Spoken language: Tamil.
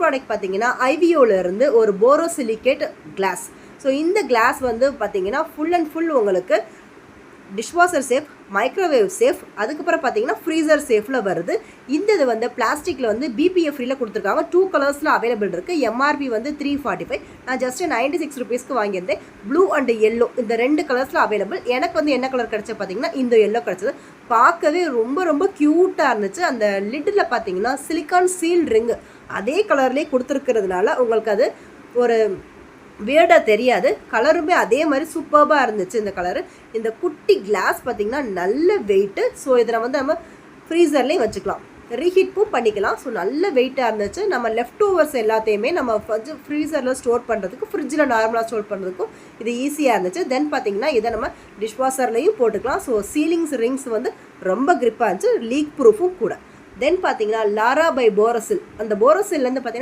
ப்ராடக்ட் பார்த்தீங்கன்னா ஐவியோலேருந்து ஒரு போரோசிலிகேட் கிளாஸ். ஸோ இந்த கிளாஸ் வந்து பார்த்தீங்கன்னா ஃபுல் அண்ட் ஃபுல் உங்களுக்கு டிஷ்வாஷர் சேஃப், மைக்ரோவேவ் சேஃப், அதுக்கப்புறம் பார்த்தீங்கன்னா ஃப்ரீசர் சேஃபில் வருது. இந்த இது வந்து பிளாஸ்டிக்கில் வந்து பிபிஎஃப் ஃப்ரீயில் கொடுத்துருக்காங்க. 2 கலர்ஸில் அவைலபிள் இருக்குது. எம்ஆர்பி வந்து 345. நான் ஜஸ்ட்டு 96 ருபீஸ்க்கு வாங்கியிருந்தேன். ப்ளூ அண்ட் எல்லோ இந்த 2 கலர்ஸில் அவைலபிள். எனக்கு வந்து என்ன கலர் கிடச்சது பார்த்தீங்கன்னா இந்த எல்லோ கிடச்சது. பார்க்கவே ரொம்ப ரொம்ப க்யூட்டாக இருந்துச்சு. அந்த லிட்டில் பார்த்தீங்கன்னா சிலிக்கான் சீல் ரிங்கு அதே கலர்லேயே கொடுத்துருக்கிறதுனால உங்களுக்கு அது ஒரு வியர்டாக தெரியாது. கலருமே அதே மாதிரி சூப்பர்பாக இருந்துச்சு இந்த கலரு. இந்த குட்டி கிளாஸ் பார்த்திங்கன்னா நல்ல வெயிட்டு. ஸோ இதை வந்து நம்ம ஃப்ரீசர்லேயும் வச்சுக்கலாம், ரீஹீட்டும் பண்ணிக்கலாம். ஸோ நல்ல வெயிட்டாக இருந்துச்சு. நம்ம லெஃப்ட் ஓவர்ஸ் எல்லாத்தையுமே நம்ம கொஞ்சம் ஃப்ரீசரில் ஸ்டோர் பண்ணுறதுக்கு, ஃப்ரிட்ஜில் நார்மலாக ஸ்டோர் பண்ணுறதுக்கும் இது ஈஸியாக இருந்துச்சு. தென் பார்த்திங்கன்னா இதை நம்ம டிஷ்வாஷர்லேயும் போட்டுக்கலாம். ஸோ சீலிங்ஸ் ரிங்ஸ் வந்து ரொம்ப க்ரிப்பாக இருந்துச்சு, லீக் ப்ரூஃபும் கூட. தென் பார்த்தீங்கன்னா லாரா பை போரோசில். அந்த போரோசில்லேருந்து பார்த்தீங்கன்னா